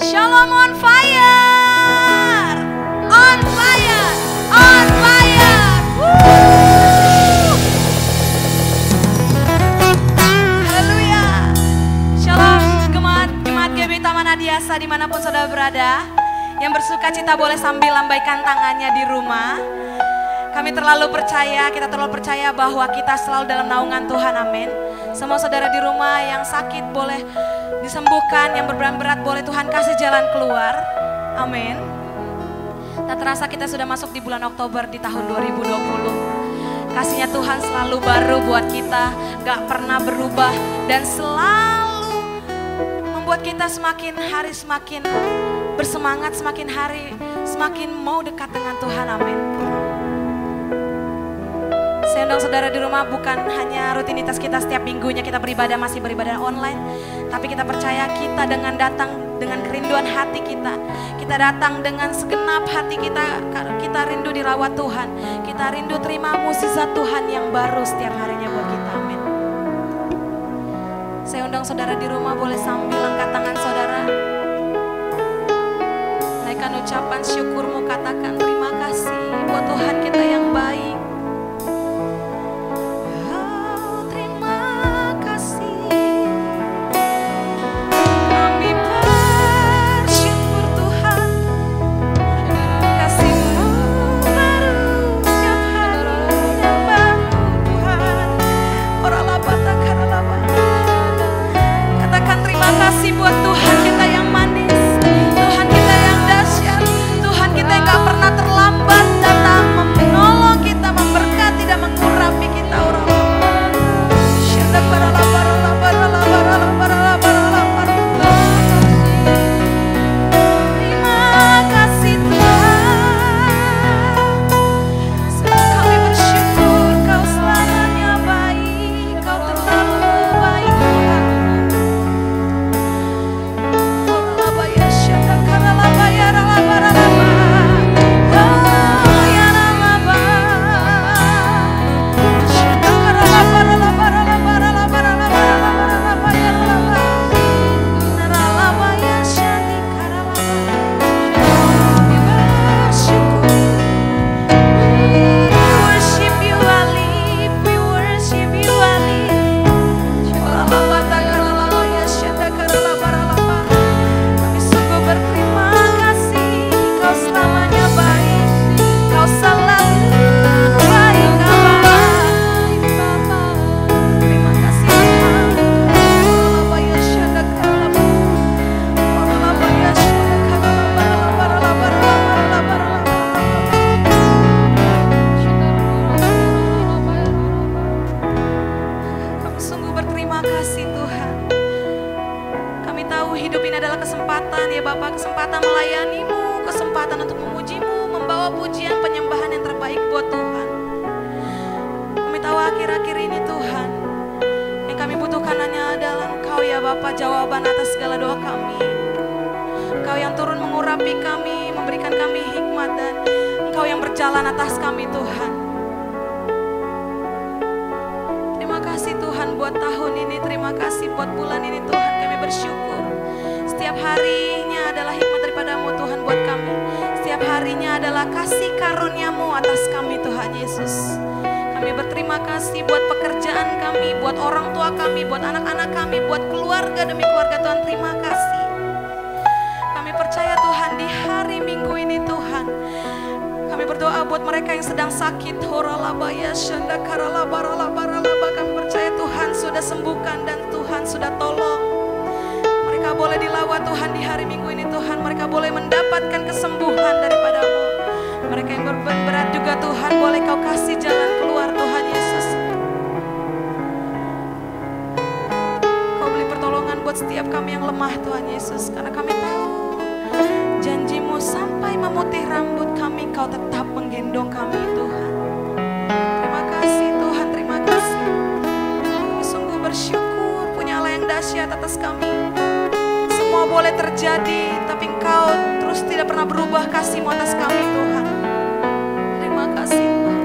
Shalom on fire, on fire, on fire. Haleluya. Shalom Jemaat GB Taman Adiasa dimanapun saudara berada. Yang bersuka cita boleh sambil lambaikan tangannya di rumah. Kami terlalu percaya bahwa kita selalu dalam naungan Tuhan, amin. Semua saudara di rumah yang sakit boleh disembuhkan, yang berat boleh Tuhan kasih jalan keluar, amin. Tak terasa kita sudah masuk di bulan Oktober di tahun 2020. Kasihnya Tuhan selalu baru buat kita, gak pernah berubah dan selalu membuat kita semakin hari semakin bersemangat, semakin hari semakin mau dekat dengan Tuhan, amin. Saya undang saudara di rumah, bukan hanya rutinitas kita setiap minggunya kita beribadah, masih beribadah online, tapi kita percaya kita dengan datang dengan kerinduan hati kita datang dengan segenap hati kita rindu dirawat Tuhan, kita rindu terima mukjizat Tuhan yang baru setiap harinya buat kita, amin. Saya undang saudara di rumah boleh sambil angkat tangan saudara, naikkan ucapan syukurmu, katakan terima kasih buat Tuhan kita yang baik. Buat Tuhan kita yang manis, Tuhan kita yang dahsyat, Tuhan kita yang gak pernah terlambat datang menolong kita, memberkati dan mengurapi kita. Terima kasih Tuhan, kami bersyukur Kau selamanya baik, Kau terlalu baik Tuhan. Kesempatan melayanimu, kesempatan untuk memujimu, membawa pujian penyembahan yang terbaik buat Tuhan. Kami tahu akhir-akhir ini Tuhan, yang kami butuhkan hanya adalah Engkau ya Bapa, jawaban atas segala doa kami. Engkau yang turun mengurapi kami, memberikan kami hikmat, dan Engkau yang berjalan atas kami Tuhan. Terima kasih Tuhan buat tahun ini, terima kasih buat bulan ini Tuhan, kami bersyukur. Setiap harinya adalah hikmat daripadamu Tuhan buat kami. Setiap harinya adalah kasih karuniamu atas kami Tuhan Yesus. Kami berterima kasih buat pekerjaan kami, buat orang tua kami, buat anak-anak kami, buat keluarga demi keluarga Tuhan, terima kasih. Kami percaya Tuhan di hari Minggu ini Tuhan, kami berdoa buat mereka yang sedang sakit. Kami percaya Tuhan sudah sembuhkan dan Tuhan sudah tolong. Mereka boleh dilawat Tuhan di hari Minggu ini Tuhan. Mereka boleh mendapatkan kesembuhan daripadamu. Mereka yang berbeban berat juga Tuhan, boleh Kau kasih jalan keluar Tuhan Yesus. Kau beri pertolongan buat setiap kami yang lemah Tuhan Yesus. Karena kami tahu janji-Mu sampai memutih rambut kami, Kau tetap menggendong kami Tuhan. Terima kasih Tuhan, terima kasih. Kami sungguh bersyukur punya Allah yang dahsyat atas kami. Semua boleh terjadi, tapi Engkau terus tidak pernah berubah kasih-Mu atas kami Tuhan. Terima kasih Tuhan.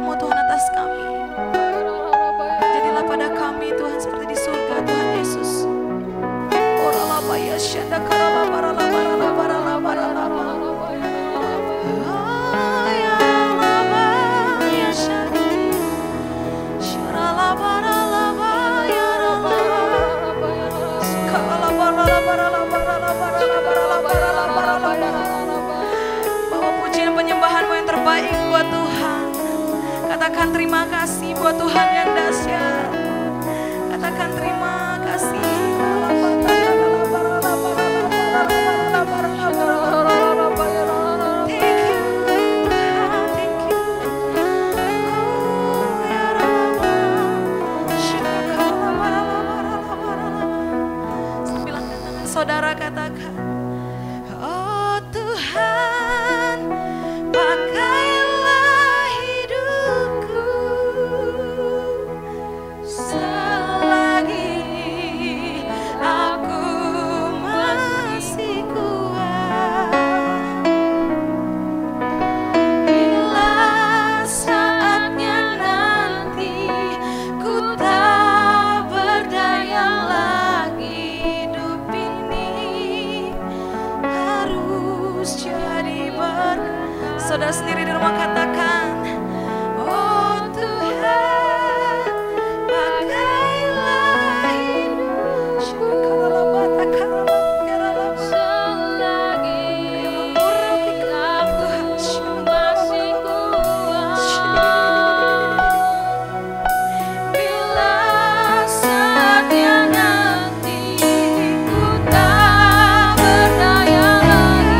kehendak-Mu Tuhan atas kami. Jadilah pada kami Tuhan seperti di surga Tuhan Yesus. Bawa pujian penyembahan-Mu yang terbaik buat Tuhan. Katakan terima kasih buat Tuhan yang dahsyat. Katakan terima kasih. Saudara katakan, oh Tuhan, pakailah hidupku selagi aku masih kuat. Bila saatnya nanti ku tak berdaya lagi, saudara sendiri di rumah katakan, oh Tuhan, pakailah hidup selagi aku masih kuat. Bila saatnya nanti ku tak berdaya lagi,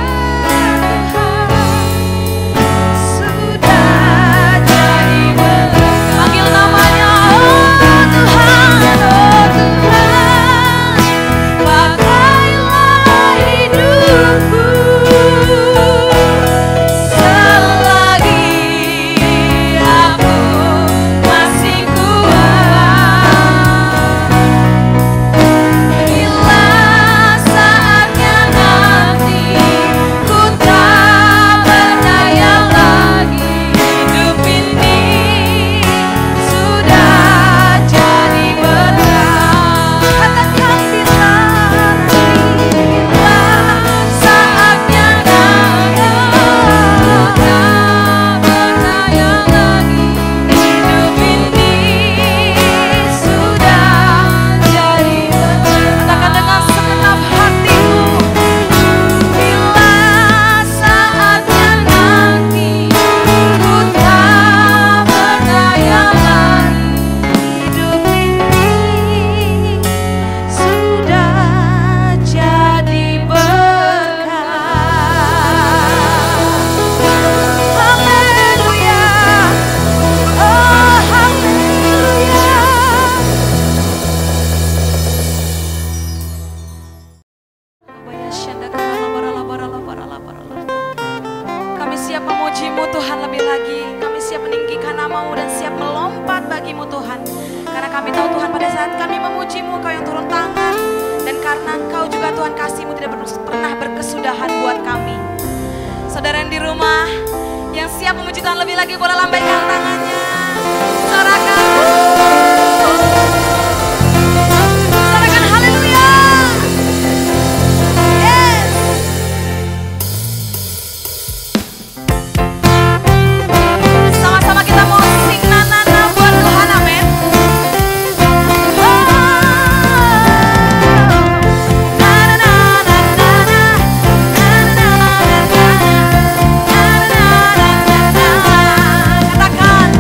katakan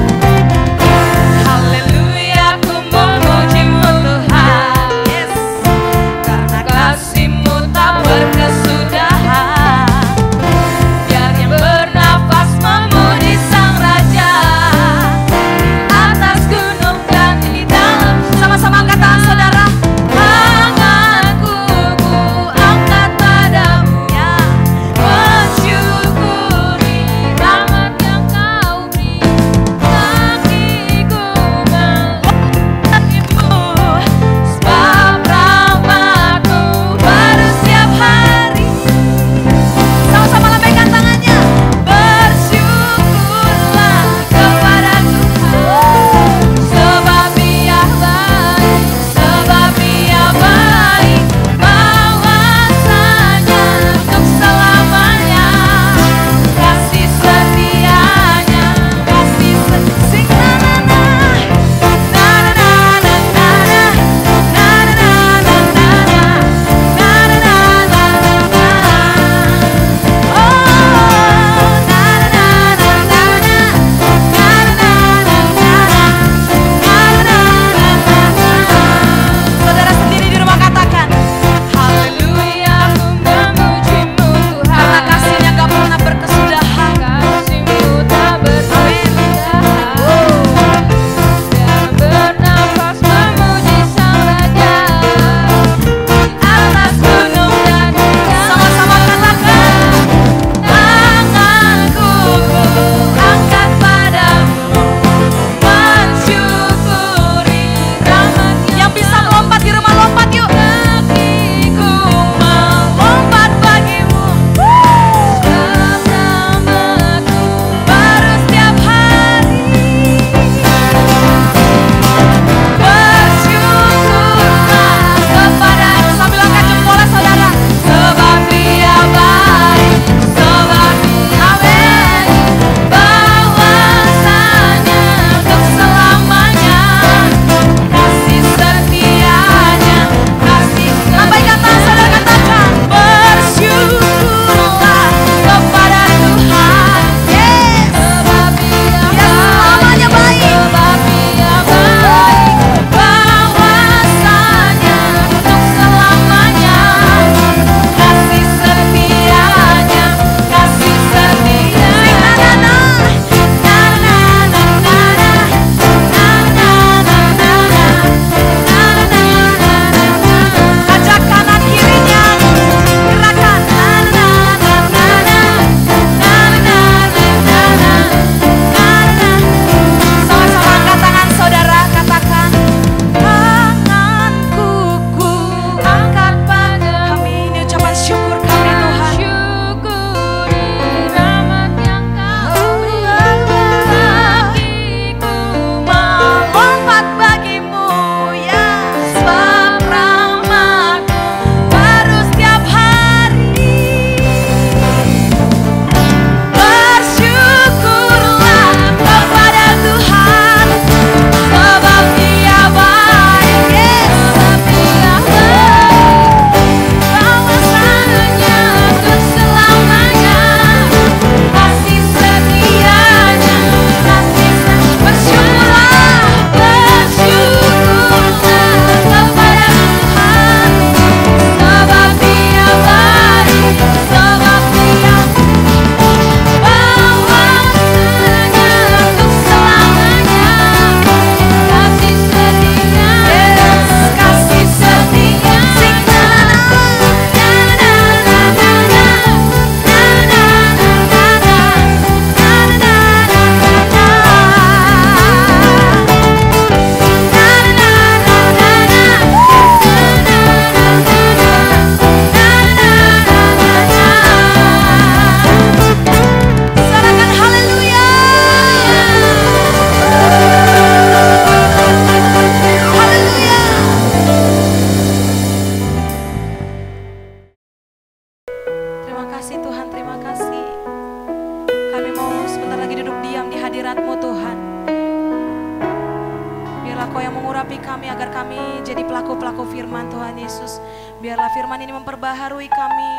urapi kami agar kami jadi pelaku-pelaku firman Tuhan Yesus. Biarlah firman ini memperbaharui kami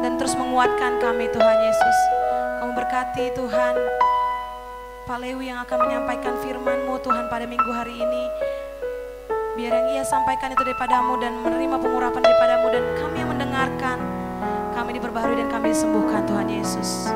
dan terus menguatkan kami Tuhan Yesus. Kamu berkati Tuhan Pak Lewi yang akan menyampaikan firman-Mu Tuhan pada minggu hari ini. Biar yang ia sampaikan itu daripadamu dan menerima pengurapan daripadamu, dan kami yang mendengarkan, kami diperbaharui dan kami disembuhkan Tuhan Yesus.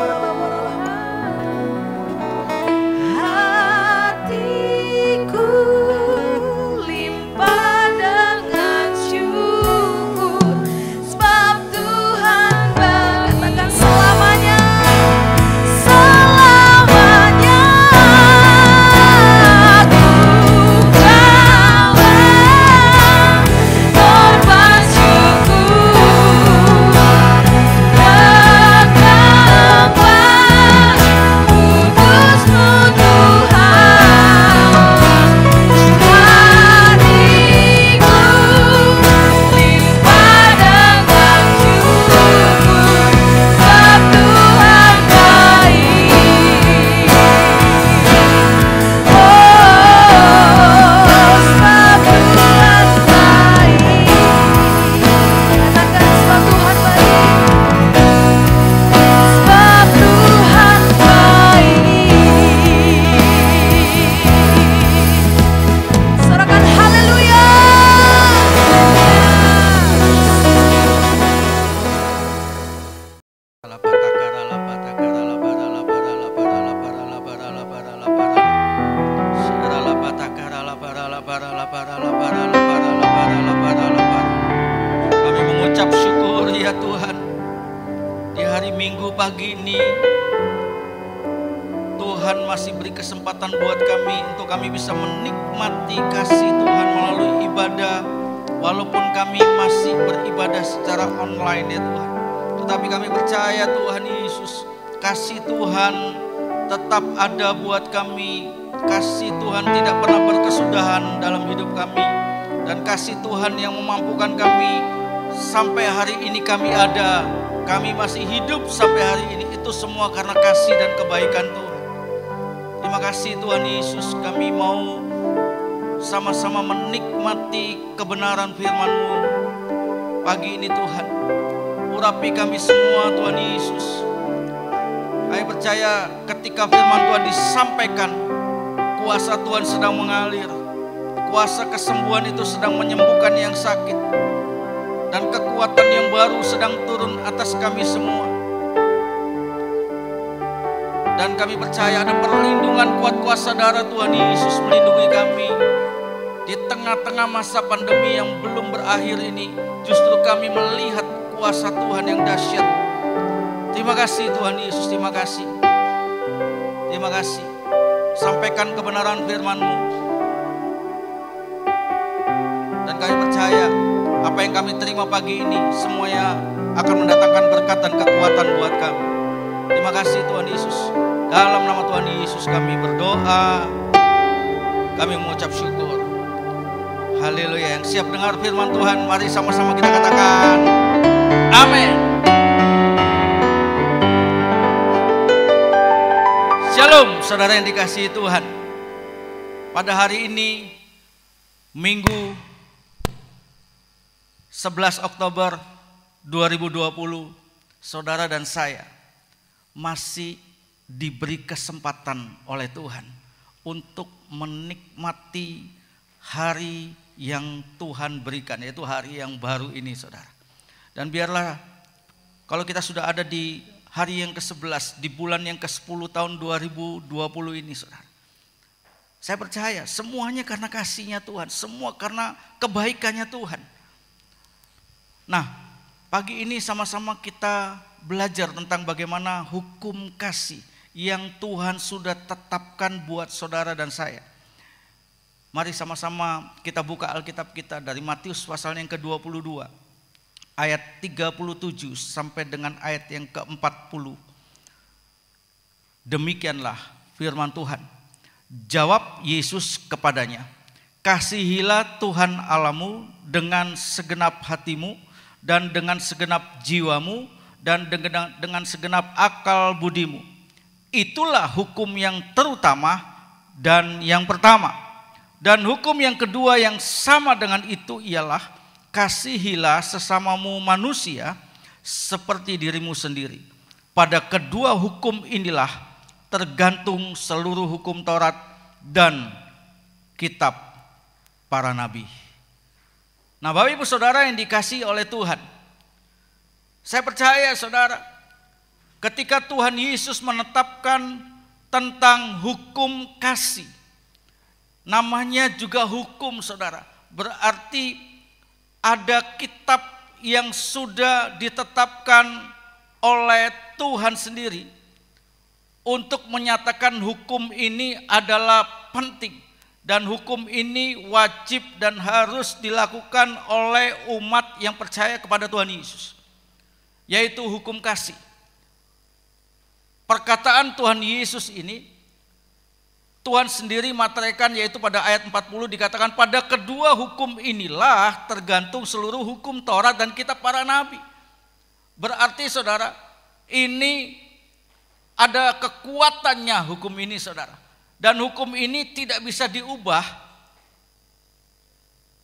Para mengucap syukur ya Tuhan. Di hari Minggu pagi ini Tuhan masih beri kesempatan buat kami untuk kami bisa menikmati kasih Tuhan melalui ibadah. Walaupun kami masih beribadah secara online ya Tuhan, tetapi kami percaya Tuhan Yesus, kasih Tuhan tetap ada buat kami. Kasih Tuhan tidak pernah berkesudahan dalam hidup kami. Dan kasih Tuhan yang memampukan kami sampai hari ini kami ada. Kami masih hidup sampai hari ini. Itu semua karena kasih dan kebaikan Tuhan. Terima kasih Tuhan Yesus, kami mau sama-sama menikmati kebenaran firman-Mu pagi ini Tuhan. Urapi kami semua Tuhan Yesus. Kami percaya ketika firman Tuhan disampaikan, kuasa Tuhan sedang mengalir. Kuasa kesembuhan itu sedang menyembuhkan yang sakit. Dan kekuatan yang baru sedang turun atas kami semua. Dan kami percaya ada perlindungan kuat kuasa darah Tuhan Yesus melindungi kami. Di tengah-tengah masa pandemi yang belum berakhir ini, justru kami melihat kuasa Tuhan yang dahsyat. Terima kasih Tuhan Yesus, terima kasih. Terima kasih. Sampaikan kebenaran firman-Mu. Dan kami percaya apa yang kami terima pagi ini semuanya akan mendatangkan berkat dan kekuatan buat kami. Terima kasih Tuhan Yesus. Dalam nama Tuhan Yesus kami berdoa. Kami mengucap syukur. Haleluya. Yang siap dengar firman Tuhan, mari sama-sama kita katakan amin. Shalom saudara yang dikasihi Tuhan. Pada hari ini Minggu 11 Oktober 2020, saudara dan saya masih diberi kesempatan oleh Tuhan untuk menikmati hari yang Tuhan berikan, yaitu hari yang baru ini saudara. Dan biarlah kalau kita sudah ada di hari yang ke-11, di bulan yang ke-10 tahun 2020 ini saudara, saya percaya semuanya karena kasih-Nya Tuhan, semua karena kebaikannya Tuhan. Nah, pagi ini sama-sama kita belajar tentang bagaimana hukum kasih yang Tuhan sudah tetapkan buat saudara dan saya. Mari sama-sama kita buka Alkitab kita dari Matius pasal yang ke-22 ayat 37 sampai dengan ayat yang ke-40. Demikianlah firman Tuhan. Jawab Yesus kepadanya, kasihilah Tuhan Allahmu dengan segenap hatimu dan dengan segenap jiwamu dan dengan segenap akal budimu. Itulah hukum yang terutama dan yang pertama. Dan hukum yang kedua yang sama dengan itu ialah kasihilah sesamamu manusia seperti dirimu sendiri. Pada kedua hukum inilah tergantung seluruh hukum Taurat dan kitab para nabi. Nah, Bapak Ibu Saudara yang dikasihi oleh Tuhan, saya percaya saudara, ketika Tuhan Yesus menetapkan tentang hukum kasih, namanya juga hukum saudara, berarti ada kitab yang sudah ditetapkan oleh Tuhan sendiri untuk menyatakan hukum ini adalah penting. Dan hukum ini wajib dan harus dilakukan oleh umat yang percaya kepada Tuhan Yesus, yaitu hukum kasih. Perkataan Tuhan Yesus ini Tuhan sendiri materaikan, yaitu pada ayat 40 dikatakan pada kedua hukum inilah tergantung seluruh hukum Taurat dan kitab para nabi. Berarti saudara, ini ada kekuatannya hukum ini saudara. Dan hukum ini tidak bisa diubah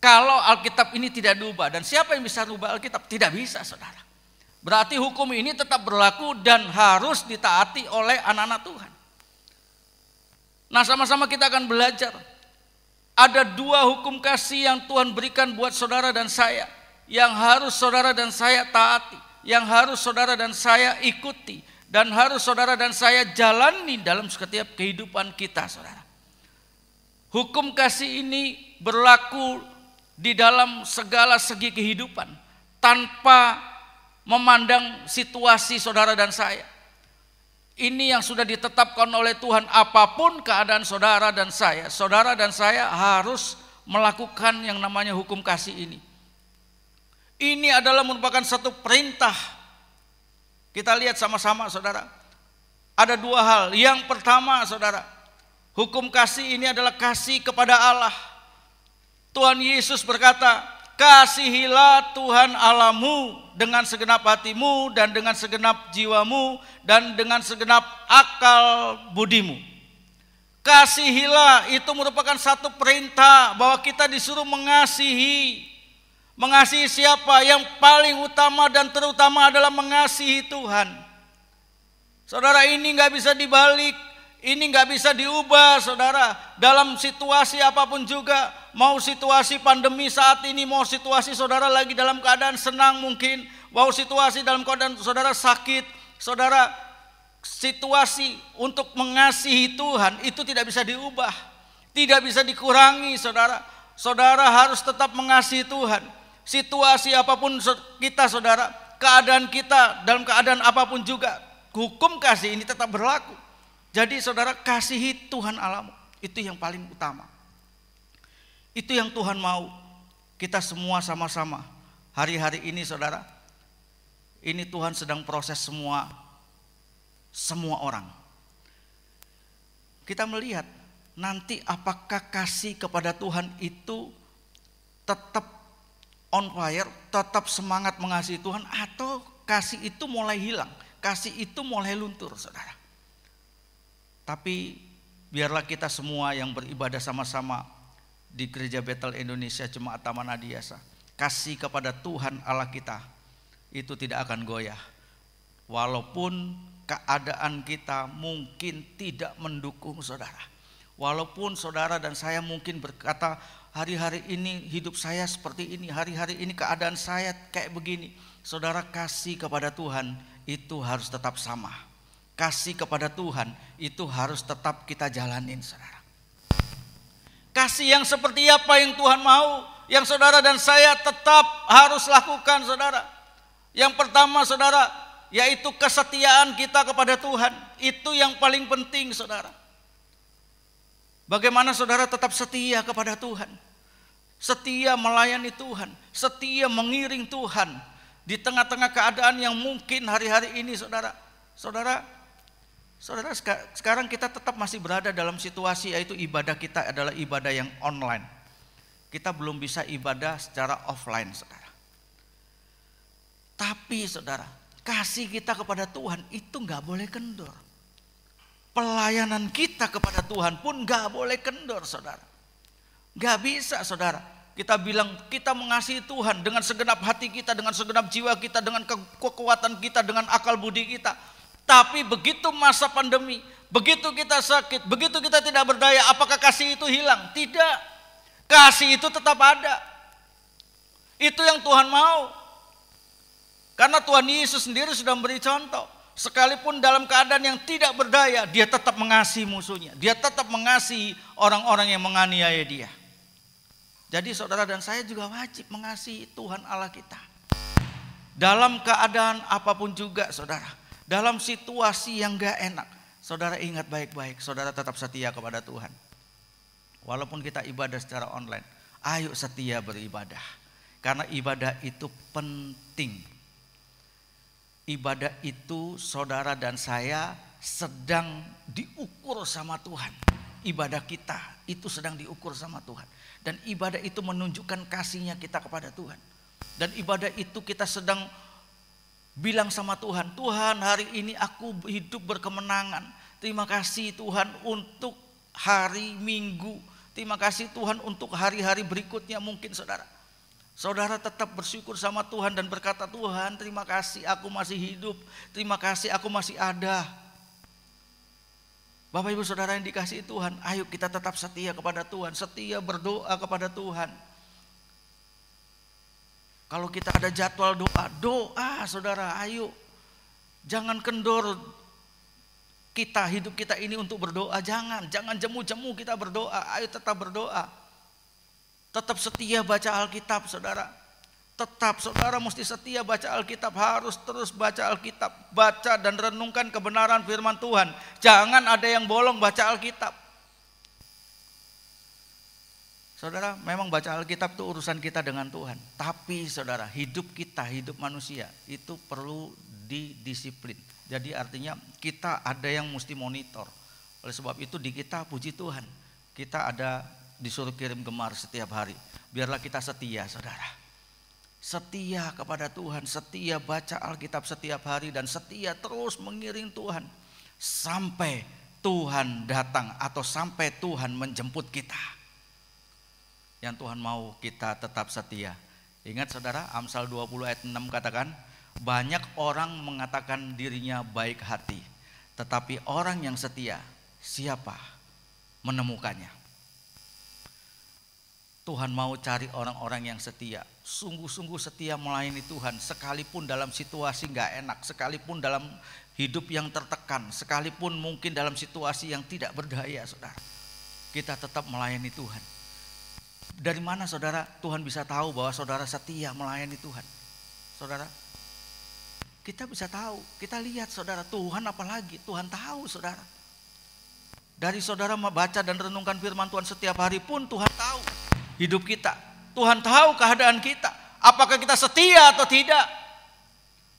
kalau Alkitab ini tidak diubah. Dan siapa yang bisa diubah Alkitab? Tidak bisa saudara. Berarti hukum ini tetap berlaku dan harus ditaati oleh anak-anak Tuhan. Nah, sama-sama kita akan belajar. Ada dua hukum kasih yang Tuhan berikan buat saudara dan saya, yang harus saudara dan saya taati, yang harus saudara dan saya ikuti, dan harus saudara dan saya jalani dalam setiap kehidupan kita saudara. Hukum kasih ini berlaku di dalam segala segi kehidupan, tanpa memandang situasi saudara dan saya. Ini yang sudah ditetapkan oleh Tuhan, apapun keadaan saudara dan saya harus melakukan yang namanya hukum kasih ini. Ini adalah merupakan satu perintah. Kita lihat sama-sama saudara. Ada dua hal. Yang pertama saudara, hukum kasih ini adalah kasih kepada Allah. Tuhan Yesus berkata, kasihilah Tuhan Allahmu dengan segenap hatimu dan dengan segenap jiwamu dan dengan segenap akal budimu. Kasihilah itu merupakan satu perintah bahwa kita disuruh mengasihi. Mengasihi siapa? Yang paling utama dan terutama adalah mengasihi Tuhan. Saudara, ini gak bisa dibalik. Ini gak bisa diubah saudara. Dalam situasi apapun juga. Mau situasi pandemi saat ini, mau situasi saudara lagi dalam keadaan senang mungkin. Mau situasi dalam keadaan saudara sakit. Saudara, situasi untuk mengasihi Tuhan itu tidak bisa diubah. Tidak bisa dikurangi saudara. Saudara harus tetap mengasihi Tuhan. Situasi apapun kita saudara, keadaan kita dalam keadaan apapun juga, hukum kasih ini tetap berlaku. Jadi saudara, kasihi Tuhan Allahmu, itu yang paling utama. Itu yang Tuhan mau kita semua sama-sama. Hari-hari ini saudara, ini Tuhan sedang proses semua orang. Kita melihat nanti apakah kasih kepada Tuhan itu tetap on fire, tetap semangat mengasihi Tuhan, atau kasih itu mulai hilang, kasih itu mulai luntur saudara. Tapi biarlah kita semua yang beribadah sama-sama di Gereja Betel Indonesia Jemaat Taman Adiasa, kasih kepada Tuhan Allah kita itu tidak akan goyah. Walaupun keadaan kita mungkin tidak mendukung saudara. Walaupun saudara dan saya mungkin berkata, hari-hari ini hidup saya seperti ini, hari-hari ini keadaan saya kayak begini. Saudara, kasih kepada Tuhan itu harus tetap sama. Kasih kepada Tuhan itu harus tetap kita jalanin saudara. Kasih yang seperti apa yang Tuhan mau, yang saudara dan saya tetap harus lakukan saudara. Yang pertama saudara, yaitu kesetiaan kita kepada Tuhan. Itu yang paling penting saudara. Bagaimana saudara tetap setia kepada Tuhan, setia melayani Tuhan, setia mengiring Tuhan di tengah-tengah keadaan yang mungkin hari-hari ini saudara. Saudara, sekarang kita tetap masih berada dalam situasi yaitu ibadah kita adalah ibadah yang online. Kita belum bisa ibadah secara offline saudara. Tapi saudara, kasih kita kepada Tuhan itu gak boleh kendor. Pelayanan kita kepada Tuhan pun gak boleh kendor saudara. Gak bisa saudara. Kita bilang kita mengasihi Tuhan dengan segenap hati kita, dengan segenap jiwa kita, dengan kekuatan kita, dengan akal budi kita. Tapi begitu masa pandemi, begitu kita sakit, begitu kita tidak berdaya, apakah kasih itu hilang? Tidak. Kasih itu tetap ada. Itu yang Tuhan mau. Karena Tuhan Yesus sendiri sudah memberi contoh. Sekalipun dalam keadaan yang tidak berdaya, dia tetap mengasihi musuhnya. Dia tetap mengasihi orang-orang yang menganiaya dia. Jadi saudara dan saya juga wajib mengasihi Tuhan Allah kita. Dalam keadaan apapun juga saudara. Dalam situasi yang gak enak, saudara ingat baik-baik, saudara tetap setia kepada Tuhan. Walaupun kita ibadah secara online, ayo setia beribadah. Karena ibadah itu penting. Ibadah itu saudara dan saya sedang diukur sama Tuhan. Ibadah kita itu sedang diukur sama Tuhan. Dan ibadah itu menunjukkan kasihnya kita kepada Tuhan. Dan ibadah itu kita sedang bilang sama Tuhan, Tuhan hari ini aku hidup berkemenangan. Terima kasih Tuhan untuk hari Minggu. Terima kasih Tuhan untuk hari-hari berikutnya mungkin saudara. Saudara tetap bersyukur sama Tuhan dan berkata, Tuhan terima kasih aku masih hidup. Terima kasih aku masih ada. Bapak ibu saudara yang dikasihi Tuhan, ayo kita tetap setia kepada Tuhan. Setia berdoa kepada Tuhan. Kalau kita ada jadwal doa saudara, ayo. Jangan kendor hidup kita ini untuk berdoa. Jangan jemu-jemu kita berdoa. Ayo tetap berdoa. Tetap setia baca Alkitab saudara. Tetap saudara mesti setia baca Alkitab, harus terus baca Alkitab, baca dan renungkan kebenaran firman Tuhan. Jangan ada yang bolong baca Alkitab. Saudara, memang baca Alkitab itu urusan kita dengan Tuhan. Tapi saudara, hidup kita, hidup manusia itu perlu didisiplin. Jadi artinya kita ada yang mesti monitor. Oleh sebab itu di kita, puji Tuhan, kita ada disuruh kirim gemar setiap hari. Biarlah kita setia saudara. Setia kepada Tuhan, setia baca Alkitab setiap hari, dan setia terus mengiring Tuhan sampai Tuhan datang atau sampai Tuhan menjemput kita. Yang Tuhan mau kita tetap setia. Ingat saudara, Amsal 20 ayat 6 katakan, banyak orang mengatakan dirinya baik hati, tetapi orang yang setia, siapa menemukannya? Tuhan mau cari orang-orang yang setia, sungguh-sungguh setia melayani Tuhan, sekalipun dalam situasi gak enak, sekalipun dalam hidup yang tertekan, sekalipun mungkin dalam situasi yang tidak berdaya saudara. Kita tetap melayani Tuhan. Dari mana saudara Tuhan bisa tahu bahwa saudara setia melayani Tuhan? Saudara, kita bisa tahu, kita lihat saudara, Tuhan apalagi, Tuhan tahu saudara. Dari saudara membaca dan renungkan firman Tuhan setiap hari pun Tuhan tahu hidup kita. Tuhan tahu keadaan kita, apakah kita setia atau tidak.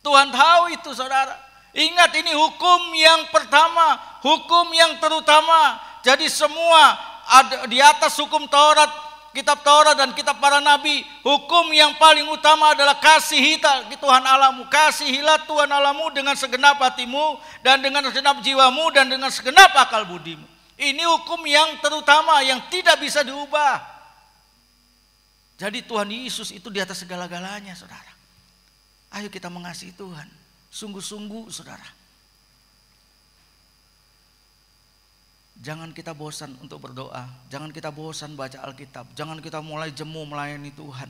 Tuhan tahu itu saudara. Ingat, ini hukum yang pertama, hukum yang terutama. Jadi semua ada di atas hukum Taurat, kitab Taurat dan kitab para nabi, hukum yang paling utama adalah kasihilah Tuhan Allahmu. Kasihilah Tuhan Allahmu dengan segenap hatimu dan dengan segenap jiwamu dan dengan segenap akal budimu. Ini hukum yang terutama yang tidak bisa diubah. Jadi Tuhan Yesus itu di atas segala-galanya saudara. Ayo kita mengasihi Tuhan, sungguh-sungguh saudara. Jangan kita bosan untuk berdoa, jangan kita bosan baca Alkitab, jangan kita mulai jemu melayani Tuhan.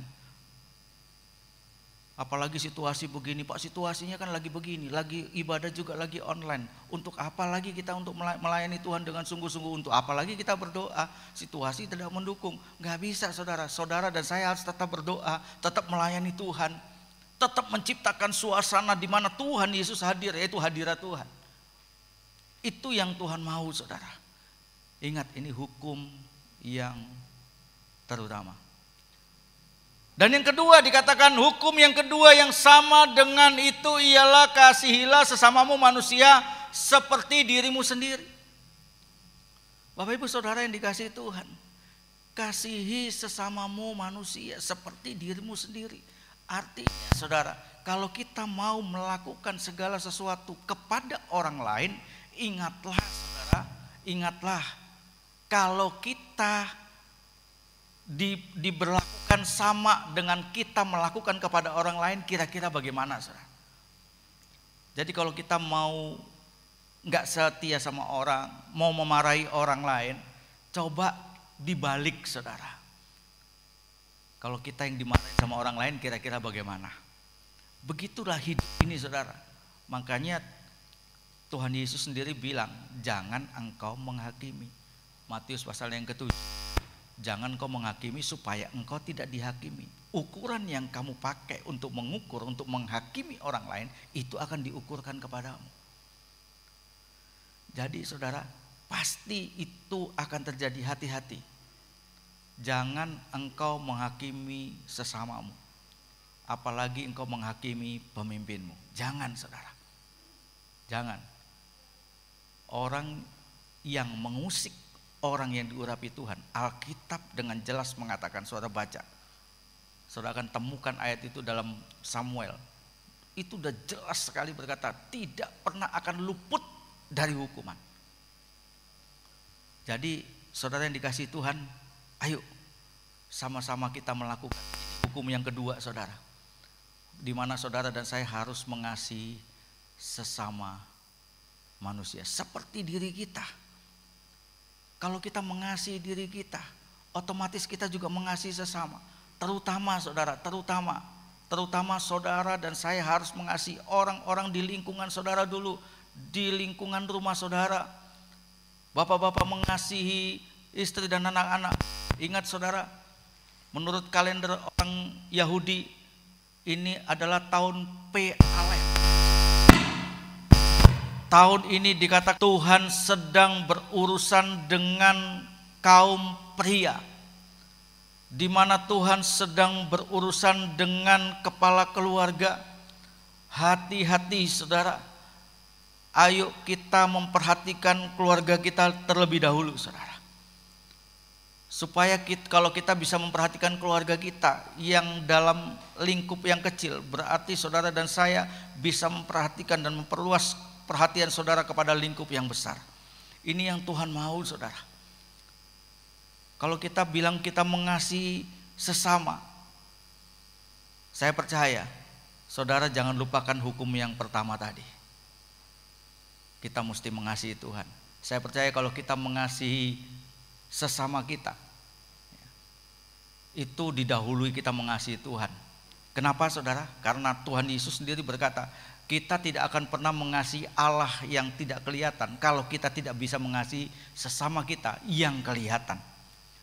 Apalagi situasi begini, Pak, situasinya kan lagi begini, lagi ibadah juga lagi online. Untuk apa lagi kita untuk melayani Tuhan dengan sungguh-sungguh? Untuk apa lagi kita berdoa? Situasi tidak mendukung. Gak bisa saudara, saudara dan saya harus tetap berdoa, tetap melayani Tuhan, tetap menciptakan suasana di mana Tuhan Yesus hadir, yaitu hadirat Tuhan. Itu yang Tuhan mau saudara. Ingat, ini hukum yang terutama. Dan yang kedua dikatakan, hukum yang kedua yang sama dengan itu ialah kasihilah sesamamu manusia seperti dirimu sendiri. Bapak ibu saudara yang dikasihi Tuhan, kasihi sesamamu manusia seperti dirimu sendiri. Artinya saudara, kalau kita mau melakukan segala sesuatu kepada orang lain, ingatlah saudara, ingatlah kalau kita diberlakukan sama dengan kita melakukan kepada orang lain, kira-kira bagaimana saudara? Jadi kalau kita mau gak setia sama orang, mau memarahi orang lain, coba dibalik saudara. Kalau kita yang dimarahi sama orang lain, kira-kira bagaimana? Begitulah hidup ini saudara. Makanya Tuhan Yesus sendiri bilang, jangan engkau menghakimi. Matius pasal yang ke-7. Jangan kau menghakimi supaya engkau tidak dihakimi. Ukuran yang kamu pakai untuk mengukur, untuk menghakimi orang lain, itu akan diukurkan kepadamu. Jadi saudara, pasti itu akan terjadi, hati-hati. Jangan engkau menghakimi sesamamu, apalagi engkau menghakimi pemimpinmu. Jangan saudara, jangan. Orang yang mengusik orang yang diurapi Tuhan, Alkitab dengan jelas mengatakan, saudara baca, saudara akan temukan ayat itu dalam Samuel. Itu udah jelas sekali berkata, tidak pernah akan luput dari hukuman. Jadi saudara yang dikasihi Tuhan, ayo sama-sama kita melakukan hukum yang kedua saudara, di mana saudara dan saya harus mengasihi sesama manusia seperti diri kita. Kalau kita mengasihi diri kita, otomatis kita juga mengasihi sesama. Terutama saudara, terutama saudara dan saya harus mengasihi orang-orang di lingkungan saudara dulu, di lingkungan rumah saudara. Bapak-bapak mengasihi istri dan anak-anak. Ingat saudara, menurut kalender orang Yahudi, ini adalah tahun P Alef. Tahun ini dikatakan Tuhan sedang berurusan dengan kaum pria, di mana Tuhan sedang berurusan dengan kepala keluarga. Hati-hati saudara, ayo kita memperhatikan keluarga kita terlebih dahulu saudara. Supaya kalau kita bisa memperhatikan keluarga kita yang dalam lingkup yang kecil, berarti saudara dan saya bisa memperhatikan dan memperluas perhatian saudara kepada lingkup yang besar. Ini yang Tuhan mau saudara. Kalau kita bilang kita mengasihi sesama, saya percaya saudara jangan lupakan hukum yang pertama tadi. Kita mesti mengasihi Tuhan. Saya percaya kalau kita mengasihi sesama kita, itu didahului kita mengasihi Tuhan. Kenapa saudara? Karena Tuhan Yesus sendiri berkata, kita tidak akan pernah mengasihi Allah yang tidak kelihatan kalau kita tidak bisa mengasihi sesama kita yang kelihatan.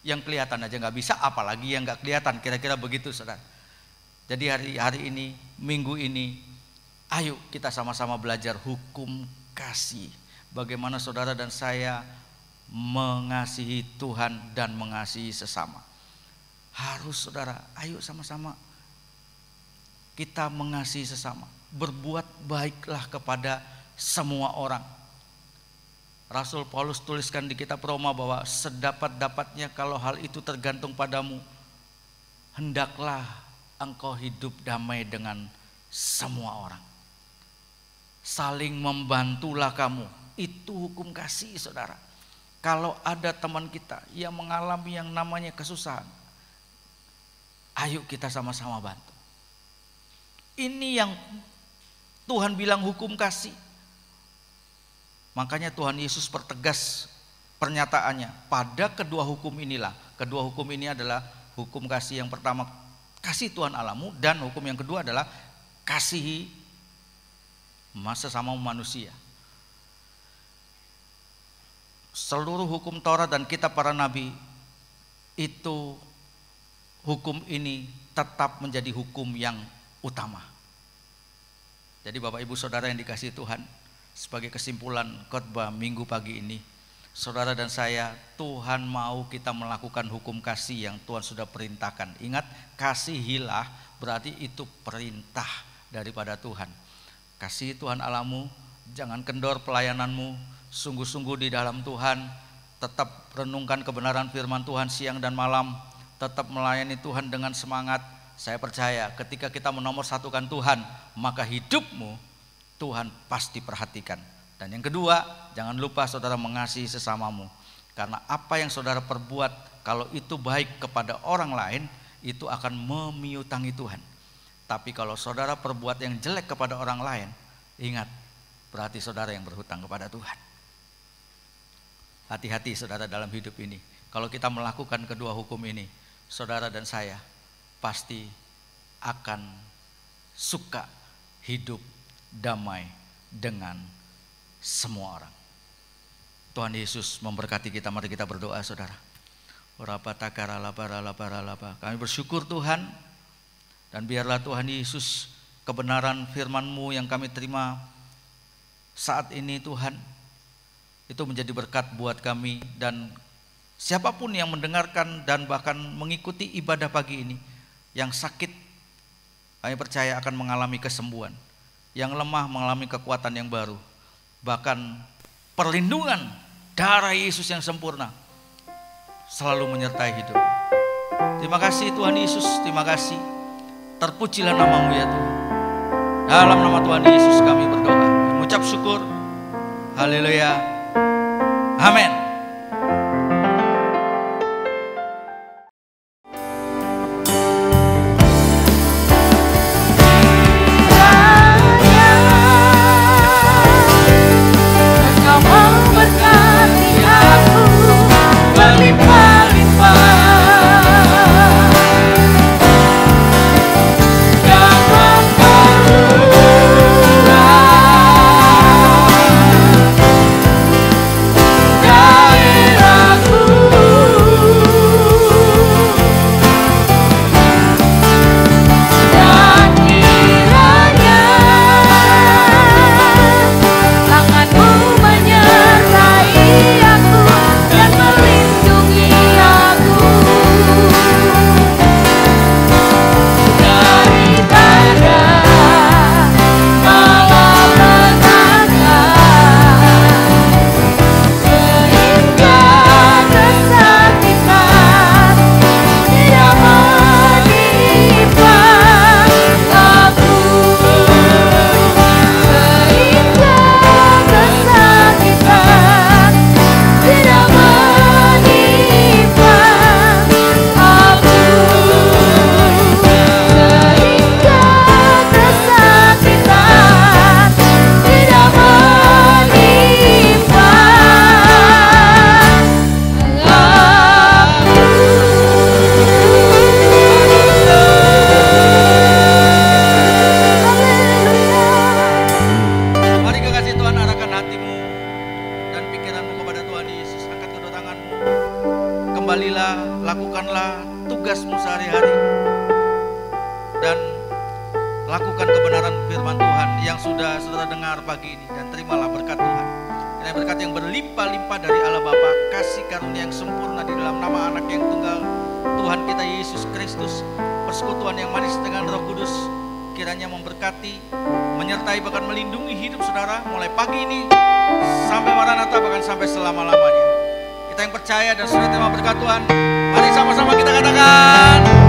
Yang kelihatan aja gak bisa, apalagi yang gak kelihatan. Kira-kira begitu saudara. Jadi hari ini, minggu ini, ayo kita sama-sama belajar hukum kasih. Bagaimana saudara dan saya mengasihi Tuhan dan mengasihi sesama. Harus saudara, ayo sama-sama kita mengasihi sesama. Berbuat baiklah kepada semua orang. Rasul Paulus tuliskan di kitab Roma bahwa sedapat-dapatnya kalau hal itu tergantung padamu, hendaklah engkau hidup damai dengan semua orang. Saling membantulah kamu. Itu hukum kasih saudara. Kalau ada teman kita yang mengalami yang namanya kesusahan, ayo kita sama-sama bantu. Ini yang Tuhan bilang hukum kasih. Makanya Tuhan Yesus pertegas pernyataannya. Pada kedua hukum inilah. Kedua hukum ini adalah hukum kasih yang pertama, kasih Tuhan Allahmu. Dan hukum yang kedua adalah kasihi sesama manusia. Seluruh hukum Taurat dan kitab para nabi itu, hukum ini tetap menjadi hukum yang utama. Jadi Bapak Ibu Saudara yang dikasihi Tuhan, sebagai kesimpulan khotbah minggu pagi ini, saudara dan saya, Tuhan mau kita melakukan hukum kasih yang Tuhan sudah perintahkan. Ingat, kasihilah berarti itu perintah daripada Tuhan. Kasih Tuhan Allahmu, jangan kendor pelayananmu, sungguh-sungguh di dalam Tuhan, tetap renungkan kebenaran firman Tuhan siang dan malam, tetap melayani Tuhan dengan semangat. Saya percaya ketika kita menomorsatukan Tuhan, maka hidupmu Tuhan pasti perhatikan. Dan yang kedua, jangan lupa saudara mengasihi sesamamu. Karena apa yang saudara perbuat, kalau itu baik kepada orang lain, itu akan memiutangi Tuhan. Tapi kalau saudara perbuat yang jelek kepada orang lain, ingat, berarti saudara yang berhutang kepada Tuhan. Hati-hati saudara dalam hidup ini. Kalau kita melakukan kedua hukum ini, saudara dan saya pasti akan suka hidup damai dengan semua orang. Tuhan Yesus memberkati kita. Mari kita berdoa saudara. Kami bersyukur Tuhan, dan biarlah Tuhan Yesus kebenaran firman-Mu yang kami terima saat ini Tuhan, itu menjadi berkat buat kami dan siapapun yang mendengarkan dan bahkan mengikuti ibadah pagi ini. Yang sakit, kami percaya akan mengalami kesembuhan. Yang lemah mengalami kekuatan yang baru. Bahkan perlindungan darah Yesus yang sempurna selalu menyertai hidup. Terima kasih Tuhan Yesus, terima kasih. Terpujilah nama-Mu ya Tuhan. Dalam nama Tuhan Yesus kami berdoa, mengucap syukur. Haleluya. Amin. God. mendengar pagi ini, dan terimalah berkat Tuhan. Kiranya berkat yang berlimpah-limpah dari Allah Bapa, kasih karunia yang sempurna di dalam nama anak yang tunggal Tuhan kita Yesus Kristus, persekutuan yang manis dengan Roh Kudus, kiranya memberkati, menyertai, bahkan melindungi hidup saudara mulai pagi ini sampai Maranatha, bahkan sampai selama-lamanya. Kita yang percaya dan sudah terima berkat Tuhan, mari sama-sama kita katakan